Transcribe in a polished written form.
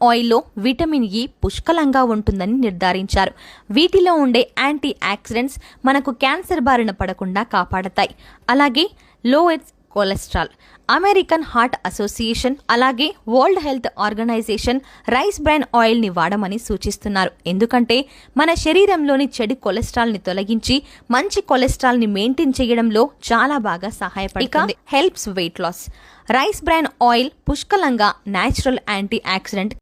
ఆయిల్లో vitamin E పుష్కలంగా ఉంటుందని నిర్ధారించారు. వీటిలో ఉండే యాంటీ ఆక్సిడెంట్స్ మనకు క్యాన్సర్ బారిన పడకుండా కాపాడతాయి. అలాగే low cholesterol. American Heart Association అలాగే World Health Organization rice bran ఆయిల్ని వాడమని సూచిస్తున్నారు. ఎందుకంటే మన శరీరంలోని చెడు కొలెస్ట్రాల్ని తొలగించి మంచి కొలెస్ట్రాల్ని మెయింటైన్ చేయడంలో చాలా బాగా సహాయపడుతుంది. Helps weight loss. Rice bran oil పుష్కలంగా న్యాచురల్ యాంటీ ఆక్సిడెంట్